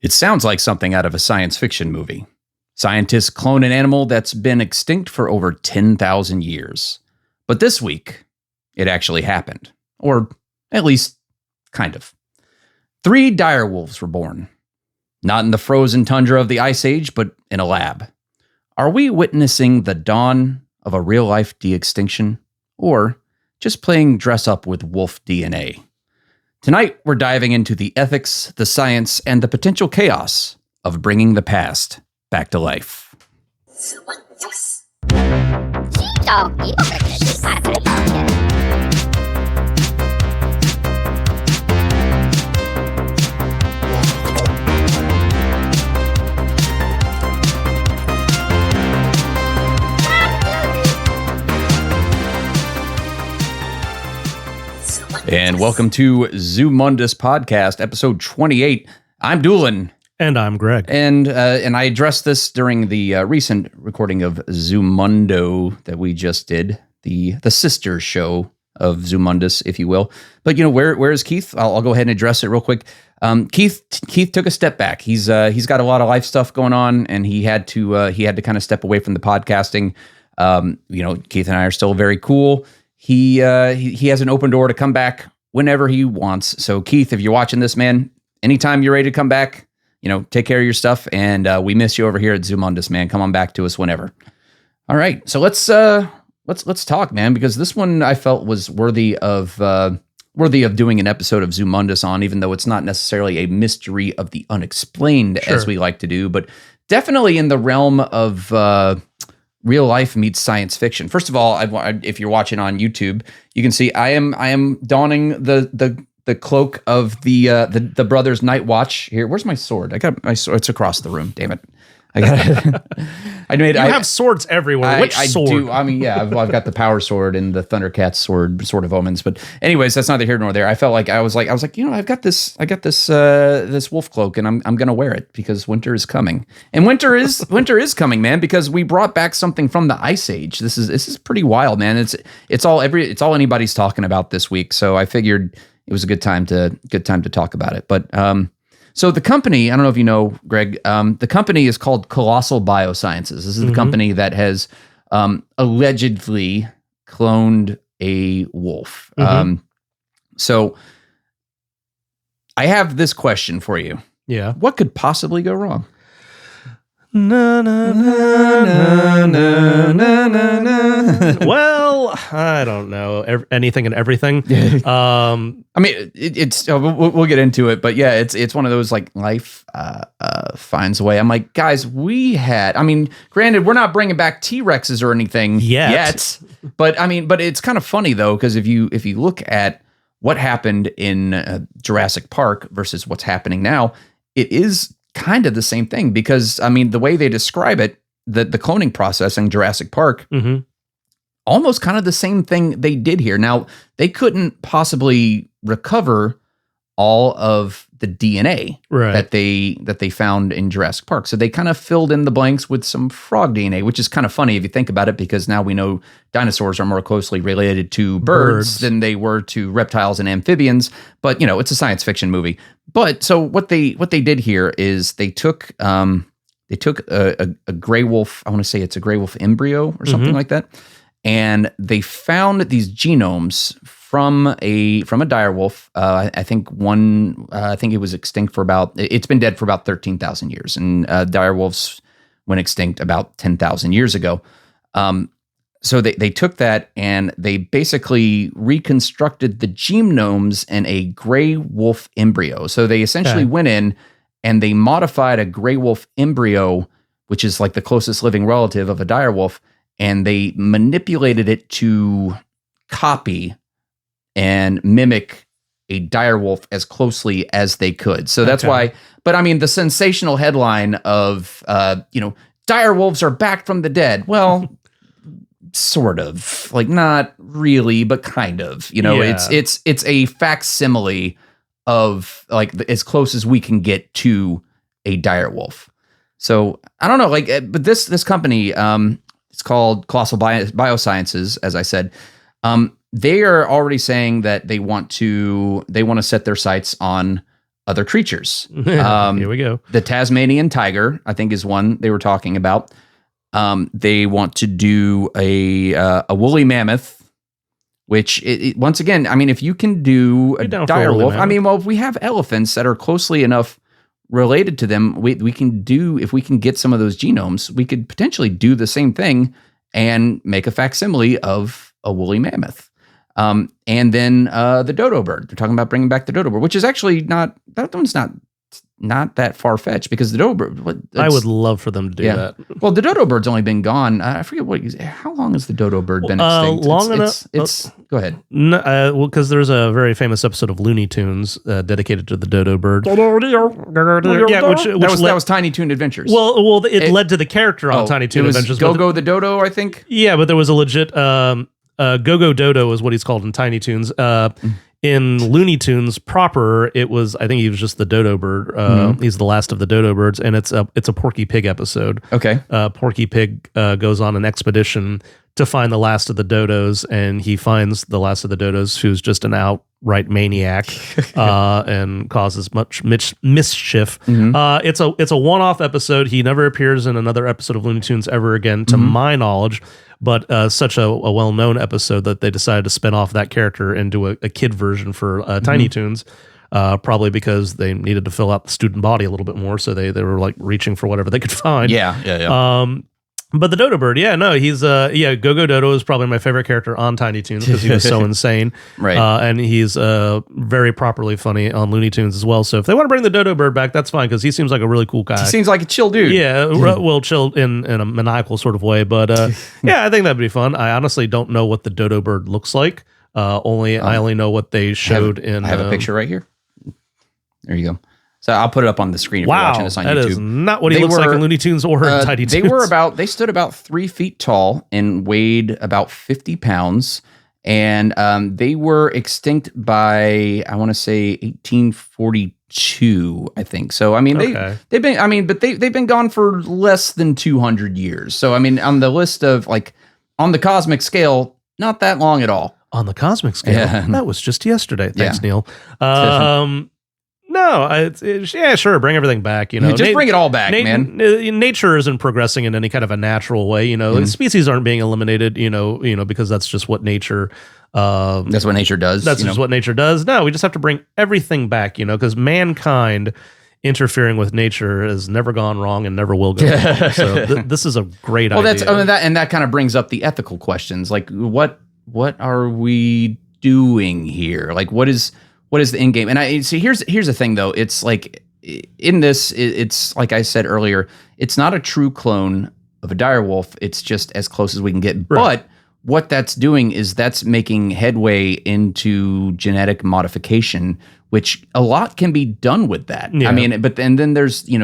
It sounds like something out of a science fiction movie. Scientists clone an animal that's been extinct for over 10,000 years. But this week, it actually happened. Or at least, kind of. 3 direwolves were born. Not in the frozen tundra of the Ice Age, but in a lab. Are we witnessing the dawn of a real-life de-extinction? Or just playing dress-up with wolf DNA? Tonight, we're diving into the ethics, the science, and the potential chaos of bringing the past back to life. And welcome to Zumundous Podcast, episode 28. I'm Doolin. And I'm Greg. And I addressed this during the recent recording of Zumundo that we just did, the sister show of Zumundous, if you will. But, where is Keith? I'll go ahead and address it real quick. Keith took a step back. He's got a lot of life stuff going on, and he had to kind of step away from the podcasting. Keith and I are still very cool. He has an open door to come back whenever he wants. So Keith, if you're watching this, man, anytime you're ready to come back, take care of your stuff. And we miss you over here at Zumundous, man. Come on back to us whenever. All right, so let's talk, man, because this one I felt was worthy of doing an episode of Zumundous on, even though it's not necessarily a mystery of the unexplained, sure, as we like to do, but definitely in the realm of real life meets science fiction. First of all, if you're watching on YouTube, you can see I am donning the cloak of the Brothers Night Watch here. Where's my sword? I got my sword. It's across the room. Damn it! I got it. I have swords everywhere. Which sword? Do. I mean, yeah, I've got the Power Sword and the Thundercat's sword of Omens. But anyways, that's neither here nor there. I felt like I was like, I've got this wolf cloak, and I'm gonna wear it because winter is coming, and winter is coming, man. Because we brought back something from the Ice Age. This is pretty wild, man. It's all anybody's talking about this week. So I figured it was a good time to talk about it. But so the company, I don't know if you know, Greg, the company is called Colossal Biosciences. This is the company that has allegedly cloned a wolf. So I have this question for you. Yeah. What could possibly go wrong? Na, na, na, na, na, na, na, na. Well, I don't know. Anything and everything. I mean, it's we'll get into it, but yeah, it's one of those like life finds a way. I'm like, guys, granted, we're not bringing back T-Rexes or anything yet, but it's kind of funny though, because if you look at what happened in Jurassic Park versus what's happening now, it is kind of the same thing, because the way they describe it, the cloning process in Jurassic Park, almost kind of the same thing they did here. Now, they couldn't possibly recover all of the DNA that they found in Jurassic Park. So they kind of filled in the blanks with some frog DNA, which is kind of funny if you think about it, because now we know dinosaurs are more closely related to birds than they were to reptiles and amphibians. But, it's a science fiction movie. But so what they did here is they took a gray wolf, I want to say it's a gray wolf embryo or something like that. And they found these genomes from a direwolf. I think it was extinct it's been dead for about 13,000 years. And direwolves went extinct about 10,000 years ago. So they took that and they basically reconstructed the genomes in a gray wolf embryo. So they essentially went in and they modified a gray wolf embryo, which is like the closest living relative of a direwolf, and they manipulated it to copy and mimic a direwolf as closely as they could. So that's why, but the sensational headline of, direwolves are back from the dead. Well, sort of, like not really, but kind of, it's a facsimile of like as close as we can get to a direwolf. So I don't know, but this company, it's called Colossal Biosciences, as I said. They are already saying that they want to set their sights on other creatures. Here we go. The Tasmanian tiger, I think, is one they were talking about. They want to do a woolly mammoth, which once again, I mean, if you can do a direwolf, I mean, well, if we have elephants that are closely enough related to them, we can do, if we can get some of those genomes, we could potentially do the same thing and make a facsimile of a woolly mammoth. And then the dodo bird. They're talking about bringing back the dodo bird, which is actually that one's not that far-fetched, because the dodo bird... I would love for them to do that. Well, the dodo bird's only been gone. I forget how long has the dodo bird been extinct? Long enough. Go ahead. No, well, because there's a very famous episode of Looney Tunes dedicated to the dodo bird. Yeah, that was Tiny Toon Adventures. Well, it led to the character on Tiny Toon Adventures. Go-Go the Dodo, I think? Yeah, but there was a legit... Go-Go Dodo is what he's called in Tiny Toons. In Looney Tunes proper, I think he was just the dodo bird. He's the last of the dodo birds, and it's a Porky Pig episode. Okay. Porky Pig goes on an expedition to find the last of the dodos, and he finds the last of the dodos, who's just an outright maniac and causes much mischief. It's a one-off episode. He never appears in another episode of Looney Tunes ever again, to my knowledge. But such a well-known episode that they decided to spin off that character into a kid version for Tiny Toons, probably because they needed to fill out the student body a little bit more, so they were like reaching for whatever they could find. Yeah. But the dodo bird, he's Go-Go Dodo is probably my favorite character on Tiny Toons because he was so insane, right? And he's very properly funny on Looney Tunes as well. So if they want to bring the dodo bird back, that's fine, because he seems like a really cool guy. He seems like a chill dude. Yeah, well, chill in a maniacal sort of way. But yeah, I think that'd be fun. I honestly don't know what the dodo bird looks like. I only know what they showed in. I have a picture right here. There you go. So I'll put it up on the screen if you're watching this on YouTube. That is not what he looks like in Looney Tunes or in Tiny Toons. They stood about 3 feet tall and weighed about 50 pounds. And they were extinct by, I want to say, 1842, I think. So, I mean, they've been gone for less than 200 years. So, I mean, on the list of, like, on the cosmic scale, not that long at all. On the cosmic scale? Yeah. That was just yesterday. Thanks, Neil. No, sure. Bring everything back. Just bring it all back, man. Nature isn't progressing in any kind of a natural way. Species aren't being eliminated. Because that's just what nature. That's what nature does. That's just what nature does. No, we just have to bring everything back. Because mankind interfering with nature has never gone wrong and never will go wrong. So this is a great idea. That kind of brings up the ethical questions. Like, what are we doing here? Like, what is the end game? And I see, here's the thing though. It's like in this, it's like I said earlier, it's not a true clone of a direwolf. It's just as close as we can get. Right. But what that's doing is that's making headway into genetic modification, which a lot can be done with that. Yeah. I mean, but then there's the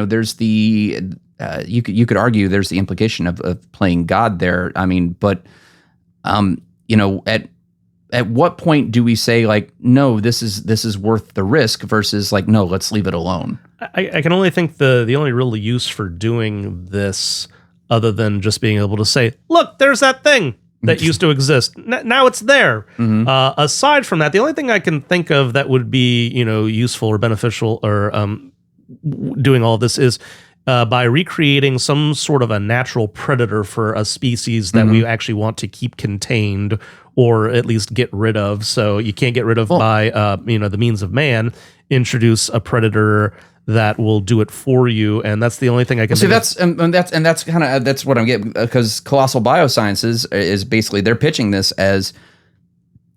you could argue there's the implication of playing God there. I mean, but at what point do we say, like, no, this is worth the risk versus like, no, let's leave it alone? I can only think the only real use for doing this, other than just being able to say, look, there's that thing that used to exist. Now it's there. Aside from that, the only thing I can think of that would be, useful or beneficial or doing all this is by recreating some sort of a natural predator for a species that we actually want to keep contained or at least get rid of. So you can't get rid of by the means of man. Introduce a predator that will do it for you, and that's the only thing I can. See, that's what I'm getting, because Colossal Biosciences is basically, they're pitching this as,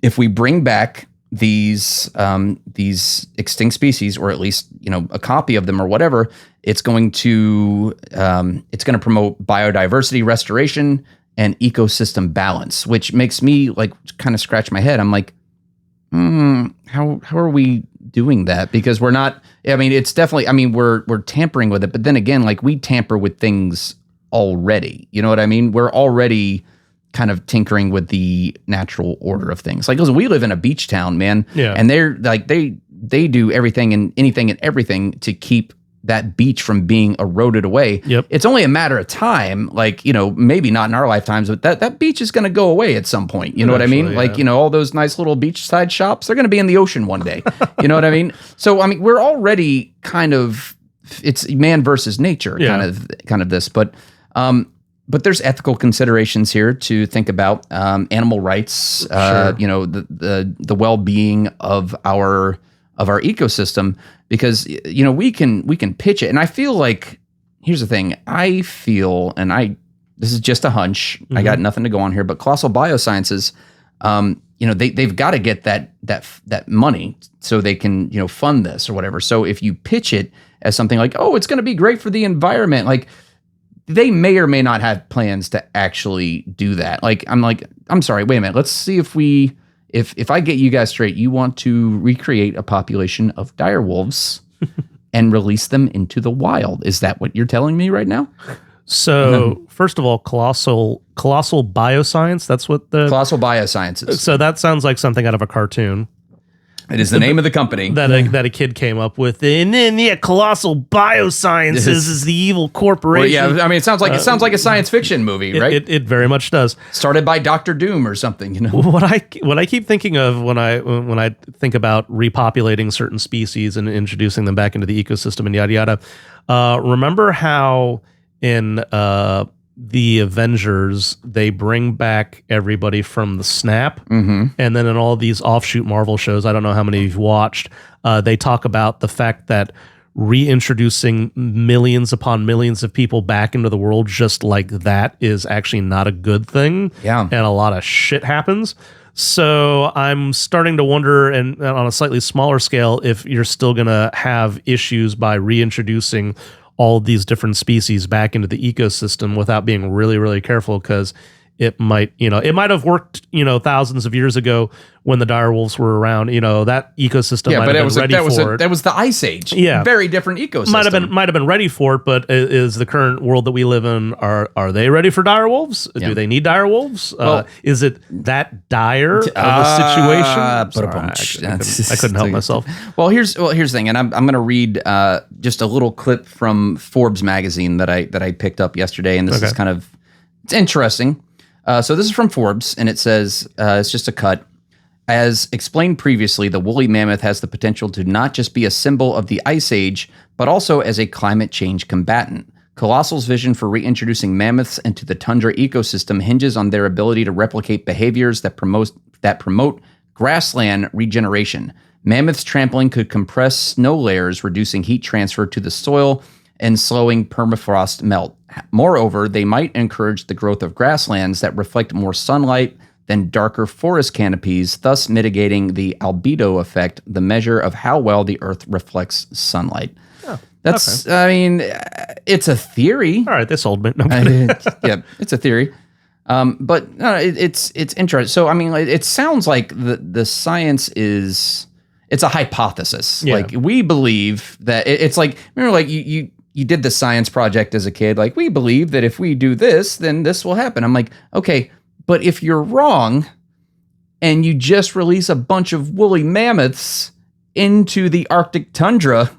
if we bring back these extinct species, or at least a copy of them or whatever, it's going to promote biodiversity restoration and ecosystem balance, which makes me like kind of scratch my head. I'm like, how are we doing that? Because we're not. I mean, it's definitely. I mean, we're tampering with it, but then again, like, we tamper with things already. You know what I mean? We're already kind of tinkering with the natural order of things. Like, listen, we live in a beach town, man. Yeah. And they're like, they do everything and anything and everything to keep that beach from being eroded away. Yep. It's only a matter of time, like, maybe not in our lifetimes, but that beach is going to go away at some point. You know what I mean? Eventually, Like, yeah. all those nice little beachside shops, they're going to be in the ocean one day. You know what I mean? So, I mean, we're already it's man versus nature, Yeah. kind of this, but there's ethical considerations here to think about, animal rights, Sure. the well-being of our ecosystem, because we can pitch it, and I feel like, here's the thing, this is just a hunch, I got nothing to go on here, but Colossal Biosciences, they've got to get that money so they can fund this or whatever. So if you pitch it as something like, oh, it's going to be great for the environment, like, they may or may not have plans to actually do that. Like, I'm sorry, wait a minute. Let's see if I get you guys straight, you want to recreate a population of direwolves and release them into the wild. Is that what you're telling me right now? So, first of all, colossal bioscience, that's what the Colossal Biosciences. So that sounds like something out of a cartoon It is the name of the company. that a kid came up with. And then Colossal Biosciences is the evil corporation. Well, yeah, I mean, it sounds like a science fiction movie, right? It very much does. Started by Dr. Doom or something, What I keep thinking of when I think about repopulating certain species and introducing them back into the ecosystem and yada yada. Remember how in the Avengers they bring back everybody from the Snap, and then in all these offshoot Marvel shows, I don't know how many you've watched, they talk about the fact that reintroducing millions upon millions of people back into the world just like that is actually not a good thing. Yeah. And a lot of shit happens. So I'm starting to wonder, and on a slightly smaller scale, if you're still going to have issues by reintroducing all these different species back into the ecosystem without being really, really careful, because it might have worked, thousands of years ago when the direwolves were around. That ecosystem might have been ready for it. That was the Ice Age. Yeah. Very different ecosystem. Might have been ready for it, but is the current world that we live in, are they ready for direwolves? Yeah. Do they need direwolves? Well, is it that dire of a situation? Sorry, I couldn't help myself. Well, here's the thing, and I'm going to read just a little clip from Forbes magazine that I picked up yesterday, and this is it's interesting. So this is from Forbes, and it says, it's just a cut. As explained previously, the woolly mammoth has the potential to not just be a symbol of the Ice Age, but also as a climate change combatant. Colossal's vision for reintroducing mammoths into the tundra ecosystem hinges on their ability to replicate behaviors that promote grassland regeneration. Mammoths trampling could compress snow layers, reducing heat transfer to the soil and slowing permafrost melt. Moreover, they might encourage the growth of grasslands that reflect more sunlight than darker forest canopies, thus mitigating the albedo effect, the measure of how well the earth reflects sunlight. Oh, That's, okay. I mean, it's a theory. All right, they sold me. No, Yeah, it's a theory. But it's interesting. So, I mean, it sounds like the science it's a hypothesis. Yeah. Like, we believe that it's like, remember, like you did the science project as a kid. Like, we believe that if we do this, then this will happen. I'm like, okay, but if you're wrong and you just release a bunch of woolly mammoths into the Arctic tundra,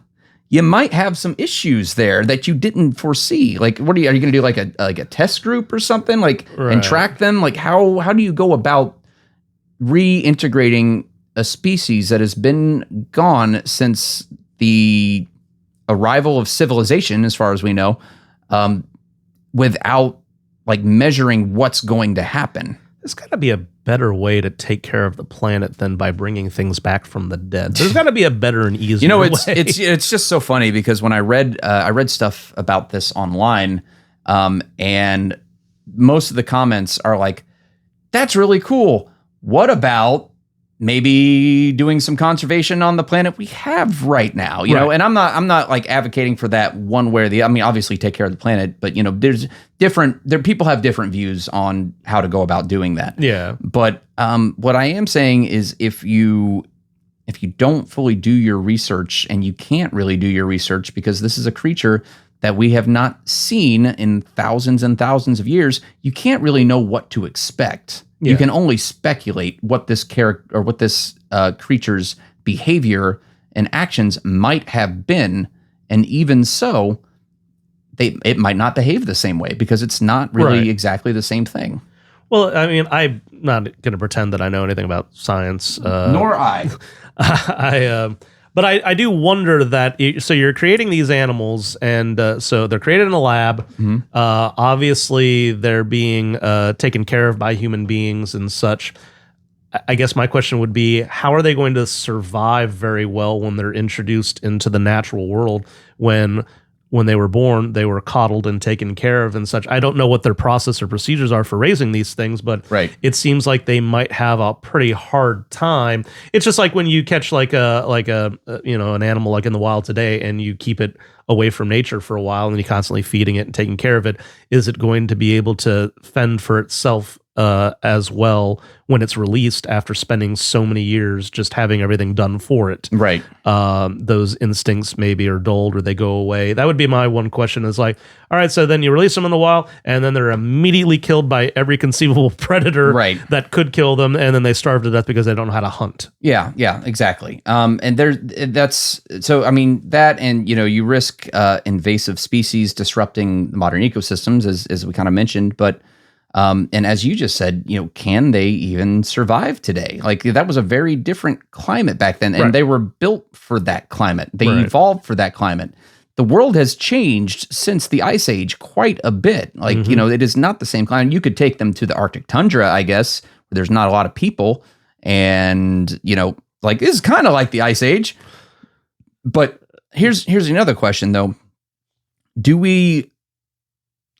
you might have some issues there that you didn't foresee. Like, are you going to do like a test group or something, like, right, and track them? Like, how do you go about reintegrating a species that has been gone since the arrival of civilization, as far as we know, without like measuring what's going to happen? There's got to be a better way to take care of the planet than by bringing things back from the dead. There's got to be a better and easier way. It's just so funny, because when I read stuff about this online, and most of the comments are like, "That's really cool. What about maybe doing some conservation on the planet we have right now?" You know, and I'm not like advocating for that one way or the other. I mean, obviously take care of the planet, but there's people have different views on how to go about doing that. Yeah. But what I am saying is, if you don't fully do your research, and you can't really do your research because this is a creature that we have not seen in thousands and thousands of years, you can't really know what to expect. Yeah. You can only speculate what this character or what this creature's behavior and actions might have been And even so, it might not behave the same way because it's not really exactly the same thing. Well, I mean, I'm not going to pretend that I know anything about science. Nor I. But I do wonder that. So you're creating these animals, and so they're created in a lab. Obviously, they're being taken care of by human beings and such. I guess my question would be, how are they going to survive very well when they're introduced into the natural world when they were born, they were coddled and taken care of and such? I don't know what their process or procedures are for raising these things, but it seems like they might have a pretty hard time. It's just like when you catch like a an animal like in the wild today, and you keep it away from nature for a while, and you're constantly feeding it and taking care of it. Is it going to be able to fend for itself as well when it's released after spending so many years just having everything done for it? Right. Those instincts maybe are dulled or they go away. That would be my one question, is like, all right, so then you release them in the wild, and then they're immediately killed by every conceivable predator that could kill them, and then they starve to death because they don't know how to hunt. Yeah, exactly. And that's so. I mean, that, and you risk invasive species disrupting modern ecosystems, as we kind of mentioned, but. And as you just said, can they even survive today? Like, that was a very different climate back then, and they were built for that climate. They evolved for that climate. The world has changed since the Ice Age quite a bit. Like, it is not the same climate. You could take them to the Arctic tundra, I guess, where there's not a lot of people, and like, this is kind of like the Ice Age. But here's another question, though: do we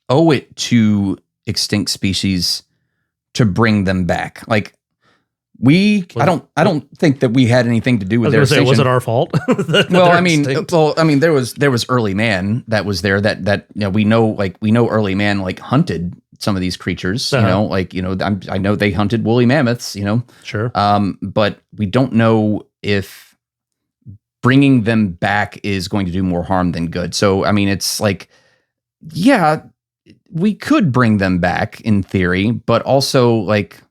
owe it to extinct species to bring them back? Like, I don't think that we had anything to do with their extinction. Was it our fault? Well, I mean, there was early man that was there that we know early man like hunted some of these creatures. I know they hunted woolly mammoths. Sure. But we don't know if bringing them back is going to do more harm than good. So I mean, it's like, yeah, we could bring them back in theory, but also, like,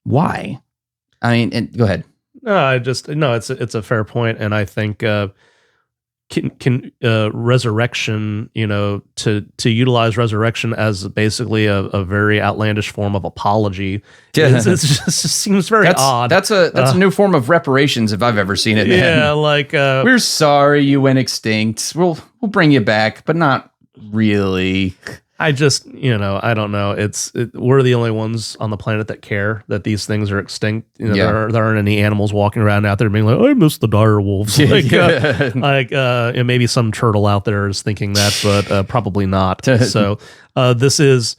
why? I mean, go ahead. No, it's a fair point, and I think can resurrection, to utilize resurrection as basically a very outlandish form of apology. It just seems very odd. That's a new form of reparations if I've ever seen it. Yeah, like we're sorry you went extinct. We'll bring you back, but not really. I just, I don't know. We're the only ones on the planet that care that these things are extinct. There aren't any animals walking around out there being like, I miss the direwolves. Maybe some turtle out there is thinking that, but probably not. So this is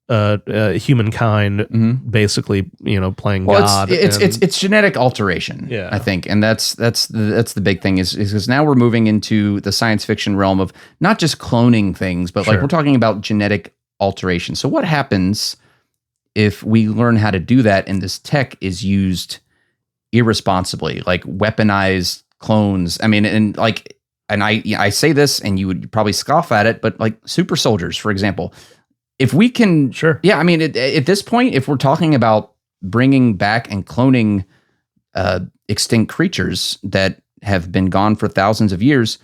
humankind, basically, playing God. It's genetic alteration. Yeah, I think, and that's the big thing is because now we're moving into the science fiction realm of not just cloning things, but like we're talking about genetic alteration. So what happens if we learn how to do that, and this tech is used irresponsibly, like weaponized clones? I mean, and I say this, and you would probably scoff at it, but like super soldiers, for example. If we can, yeah, I mean, at this point, if we're talking about bringing back and cloning extinct creatures that have been gone for thousands of years,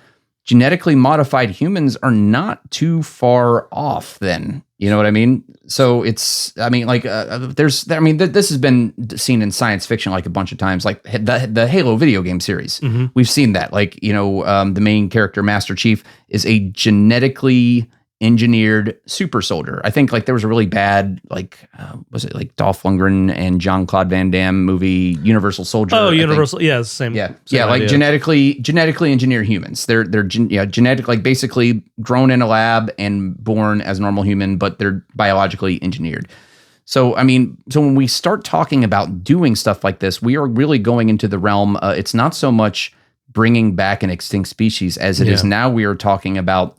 genetically modified humans are not too far off then. You know what I mean? So it's, I mean, like, this has been seen in science fiction like a bunch of times, like the Halo video game series. We've seen that, like, the main character, Master Chief, is a genetically engineered super soldier. I think like there was a really bad, like, was it like Dolph Lundgren and Jean-Claude Van Damme movie, Universal Soldier? Oh, Universal. Yeah, same. Yeah. Like genetically engineered humans. They're genetic, like basically grown in a lab and born as normal human, but they're biologically engineered. So, I mean, when we start talking about doing stuff like this, we are really going into the realm. It's not so much bringing back an extinct species as it is now we are talking about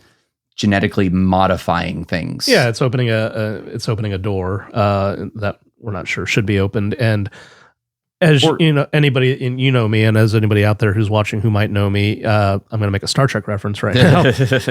genetically modifying things. Yeah, it's opening a door that we're not sure should be opened. And as anybody, me, and as anybody out there who's watching who might know me, I'm going to make a Star Trek reference right now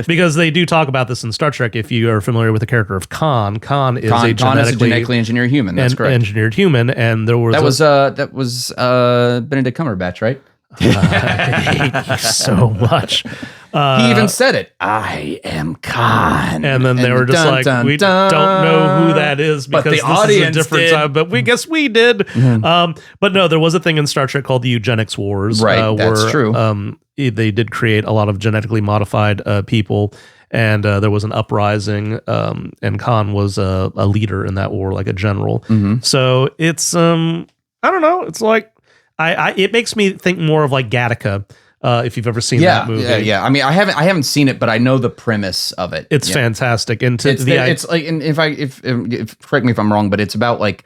because they do talk about this in Star Trek. If you are familiar with the character of Khan is a genetically engineered human. That's correct. Engineered human, and there was that was Benedict Cumberbatch, right? I hate you so much. He even said it. I am Khan. And then they were just like, we don't know who that is because the this audience is a different did. time. But we guess we did. But no, there was a thing in Star Trek called the Eugenics Wars. Right, that's true. They did create a lot of genetically modified people. And there was an uprising, and Khan was a leader in that war, like a general. So it's, I don't know. It's like, it makes me think more of like Gattaca. If you've ever seen that movie. Yeah. I mean, I haven't seen it, but I know the premise of it. It's fantastic. And it's like, and if correct me if I'm wrong, but it's about like,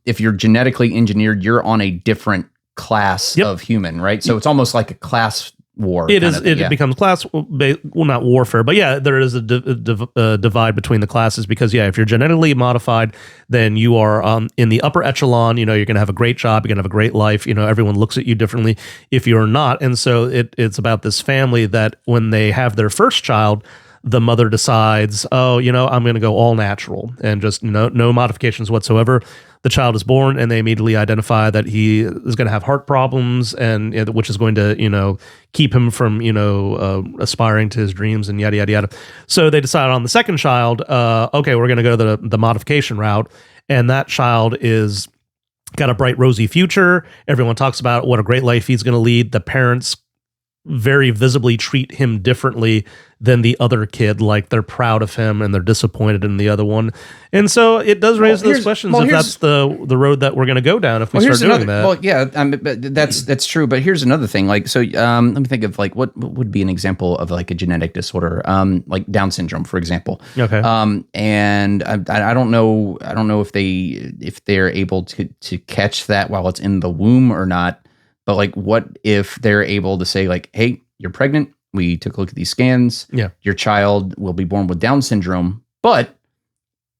if you're genetically engineered, you're on a different class of human, right? So it's almost like a class war. It becomes class, well, not warfare, but yeah, there is a divide between the classes because if you're genetically modified, then you are in the upper echelon. You're going to have a great job, you're going to have a great life. Everyone looks at you differently if you're not. And so it's about this family that when they have their first child, the mother decides, I'm going to go all natural and just no modifications whatsoever. The child is born and they immediately identify that he is going to have heart problems and which is going to, keep him from, aspiring to his dreams and yada, yada, yada. So they decide on the second child, okay, we're going to go the modification route. And that child is got a bright, rosy future. Everyone talks about what a great life he's going to lead. The parents very visibly treat him differently than the other kid, like they're proud of him and they're disappointed in the other one. And so it does raise those questions if that's the road that we're going to go down if we start doing that. Well, yeah, but that's true. But here's another thing. Like, so let me think of like what would be an example of like a genetic disorder, like Down syndrome, for example. Okay. And I don't know if they're able to catch that while it's in the womb or not. But like, what if they're able to say like, hey, you're pregnant. We took a look at these scans. Yeah. Your child will be born with Down syndrome, but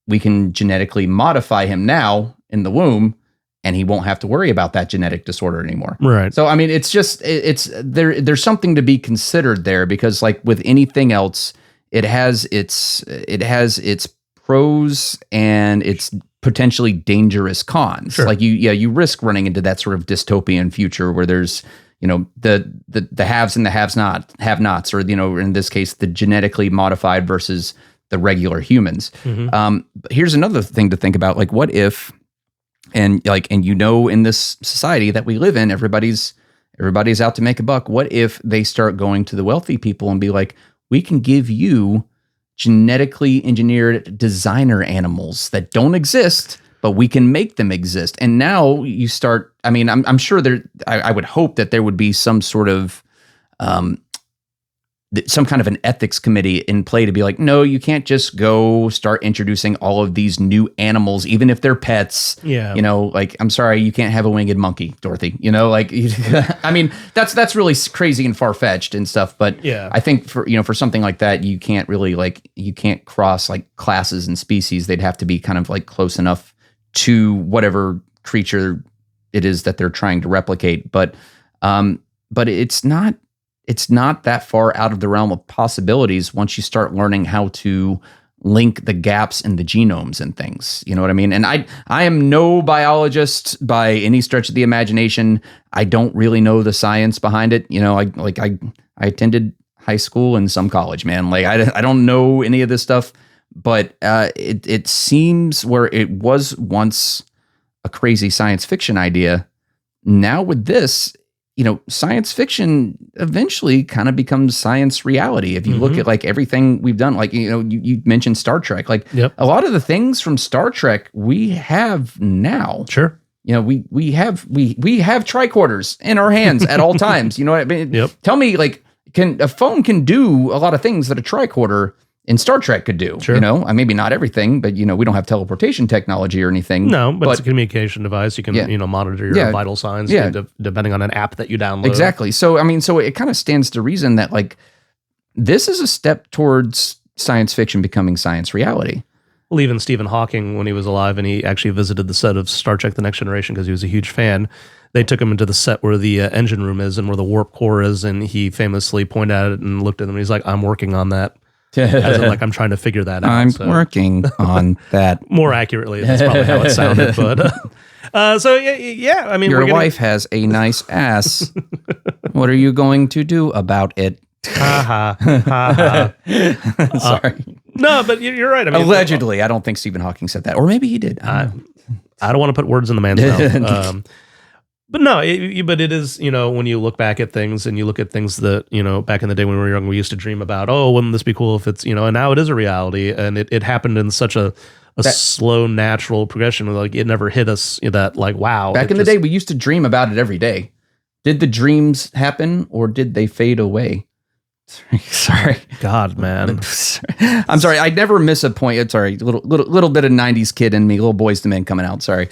we can genetically modify him now in the womb and he won't have to worry about that genetic disorder anymore. Right. So, I mean, it's just, there's something to be considered there because like with anything else, it has its pros and its potentially dangerous cons. Sure. Like you risk running into that sort of dystopian future where there's, the haves and the have-nots, or, in this case, the genetically modified versus the regular humans. But here's another thing to think about. Like, what if, in this society that we live in, everybody's out to make a buck. What if they start going to the wealthy people and be like, we can give you genetically engineered designer animals that don't exist, but we can make them exist. And now you start, I mean, I'm sure I would hope that there would be some sort of, some kind of an ethics committee in play to be like, no, you can't just go start introducing all of these new animals, even if they're pets. Yeah. Like, I'm sorry, you can't have a winged monkey, Dorothy. I mean, that's really crazy and far-fetched and stuff. But yeah, I think for something like that, you can't really you can't cross like classes and species. They'd have to be kind of like close enough to whatever creature it is that they're trying to replicate. But it's not that far out of the realm of possibilities once you start learning how to link the gaps in the genomes and things. You know what I mean? And I am no biologist by any stretch of the imagination. I don't really know the science behind it. I attended high school and some college, man. Like I don't know any of this stuff, but it seems where it was once a crazy science fiction idea. Now with this, science fiction eventually kind of becomes science reality. If you look at like everything we've done, like, you mentioned Star Trek, like a lot of the things from Star Trek we have now. Sure. We have tricorders in our hands at all times. You know what I mean? Yep. Tell me, like, a phone can do a lot of things that a tricorder in Star Trek could do. Sure. Maybe not everything, but we don't have teleportation technology or anything. No, but it's a communication device. You can monitor your vital signs depending on an app that you download. Exactly. So so it kind of stands to reason that like this is a step towards science fiction becoming science reality. Well, even Stephen Hawking, when he was alive and he actually visited the set of Star Trek The Next Generation because he was a huge fan, they took him into the set where the engine room is and where the warp core is, and he famously pointed at it and looked at them and he's like, I'm working on that. As in, like, I'm trying to figure that out. I'm working on that. More accurately, that's probably how it sounded. But So yeah, I mean, your wife has a nice ass. What are you going to do about it? Ha ha. Sorry. No, but you're right. I mean, allegedly, I don't think Stephen Hawking said that, or maybe he did. I don't want to put words in the man's mouth. But no, but it is, when you look back at things and you look at things that, back in the day when we were young, we used to dream about, oh, wouldn't this be cool if it's, and now it is a reality, and it happened in such a slow, natural progression. Like, it never hit us that, like, wow. Back in the day, we used to dream about it every day. Did the dreams happen, or did they fade away? Sorry. God, man. I'm sorry. I never miss a point. Sorry. Little bit of 90s kid in me. Little Boys to Men coming out. Sorry.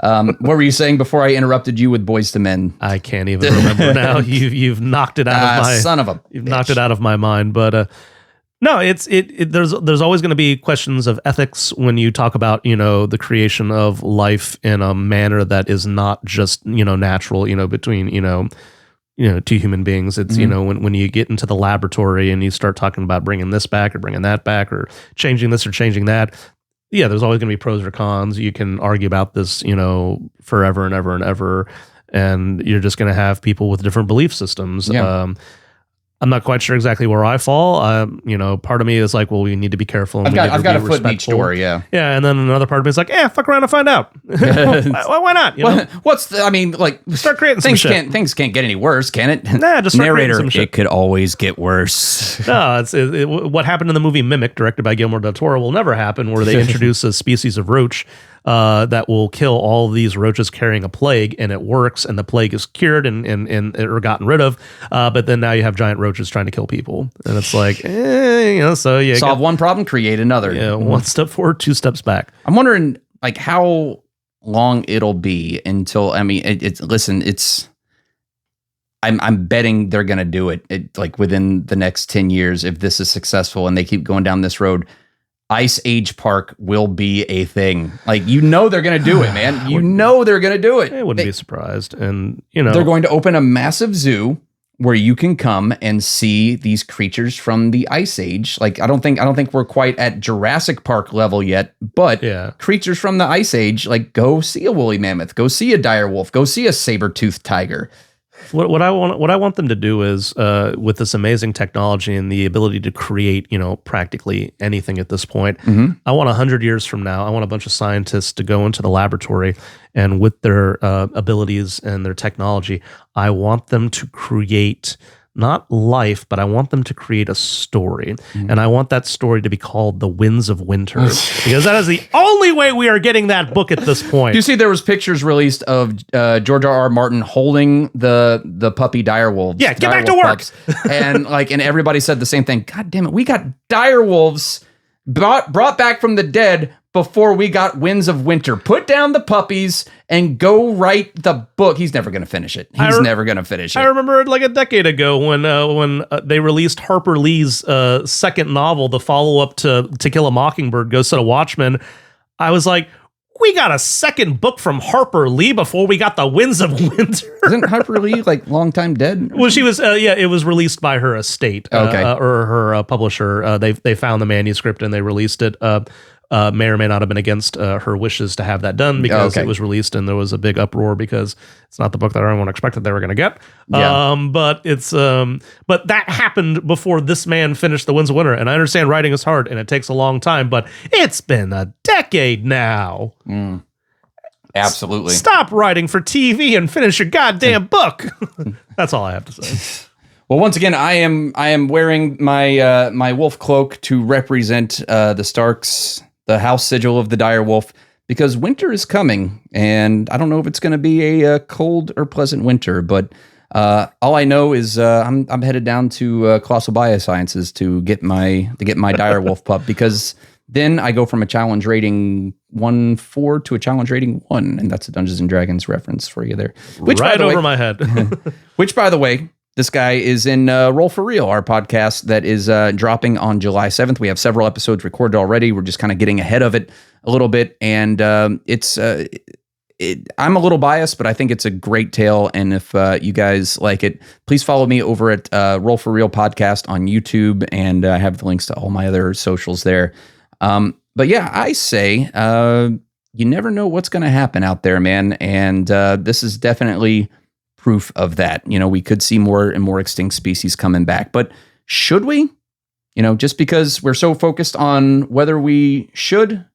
What were you saying before I interrupted you with Boys to Men? I can't even remember now. You've knocked it out of my son of a You've bitch. knocked it out of my mind. But no, there's always going to be questions of ethics when you talk about, the creation of life in a manner that is not just, natural, between, two human beings. It's, when you get into the laboratory and you start talking about bringing this back or bringing that back or changing this or changing that. Yeah, there's always going to be pros or cons. You can argue about this, forever and ever and ever. And you're just going to have people with different belief systems. Yeah. I'm not quite sure exactly where I fall. Part of me is like, well, we need to be careful. And I've got a foot in each story, yeah. Yeah, and then another part of me is like, fuck around and find out. Why not? Start creating some shit. Things can't get any worse, can it? Nah, just start creating some shit. It could always get worse. No, what happened in the movie Mimic, directed by Guillermo del Toro, will never happen, where they introduce a species of roach that will kill all these roaches carrying a plague, and it works, and the plague is cured and or gotten rid of. But then now you have giant roaches trying to kill people, and it's like, so you solve one problem, create another. Yeah, one step forward, two steps back. I'm wondering, like, how long it'll be until. I mean, I'm betting they're gonna do it like within the next 10 years if this is successful and they keep going down this road. Ice Age Park will be a thing. Like, they're going to do it, man. They're going to do it. I wouldn't be surprised. And, they're going to open a massive zoo where you can come and see these creatures from the Ice Age. Like, I don't think we're quite at Jurassic Park level yet, but creatures from the Ice Age, like, go see a woolly mammoth, go see a direwolf, go see a saber-toothed tiger. What I want them to do is, with this amazing technology and the ability to create, practically anything at this point, I want 100 years from now, I want a bunch of scientists to go into the laboratory, and with their abilities and their technology, I want them to create not life, but I want them to create a story. And I want that story to be called The Winds of Winter, because that is the only way we are getting that book at this point. Do you see there was pictures released of George R.R. Martin holding the puppy direwolves? Yeah, get back to work. And everybody said the same thing. God damn it, we got direwolves brought back from the dead before we got Winds of Winter. Put down the puppies and go write the book. He's never going to finish it. He's never going to finish it. I remember like a decade ago when they released Harper Lee's second novel, the follow-up to Kill a Mockingbird, Ghost of the Watchmen. I was like, we got a second book from Harper Lee before we got the Winds of Winter. Isn't Harper Lee like long time dead? Well, she was. It was released by her estate, or her publisher. They found the manuscript and they released it. May or may not have been against her wishes to have that done, because it was released and there was a big uproar because it's not the book that everyone expected they were going to get. But that happened before this man finished The Winds of Winter. And I understand writing is hard and it takes a long time, but it's been a decade now. Absolutely. Stop writing for TV and finish your goddamn book. That's all I have to say. Well, once again, I am wearing my my wolf cloak to represent the Starks, the house sigil of the direwolf, because winter is coming, and I don't know if it's going to be a cold or pleasant winter, but all I know is I'm headed down to Colossal Biosciences to get my direwolf pup, because then I go from a challenge rating 1-4 to a challenge rating 1, and that's a Dungeons and Dragons reference for you there. Which, right over my head. Which, by the way, this guy is in Roll for Real, our podcast that is dropping on July 7th. We have several episodes recorded already. We're just kind of getting ahead of it a little bit. And I'm a little biased, but I think it's a great tale. And if you guys like it, please follow me over at Roll for Real podcast on YouTube. And I have the links to all my other socials there. But yeah, I say you never know what's going to happen out there, man. And this is definitely proof of that. We could see more and more extinct species coming back. But should we? Just because we're so focused on whether we should,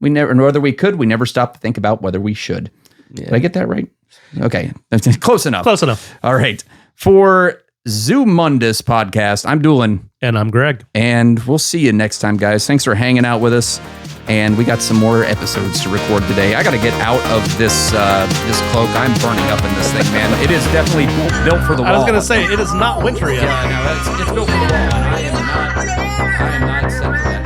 and whether we could, we never stop to think about whether we should. Yeah. Did I get that right? Okay. Close enough. Close enough. All right. For Zumundous podcast, I'm Doolin. And I'm Greg. And we'll see you next time, guys. Thanks for hanging out with us. And we got some more episodes to record today. I got to get out of this cloak. I'm burning up in this thing, man. It is definitely built for the wall. I was going to say, it is not winter yet. Yeah, no, it's built for the wall. And I am not set for that.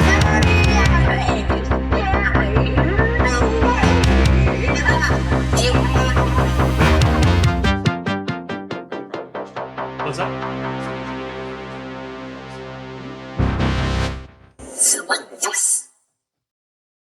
What's that?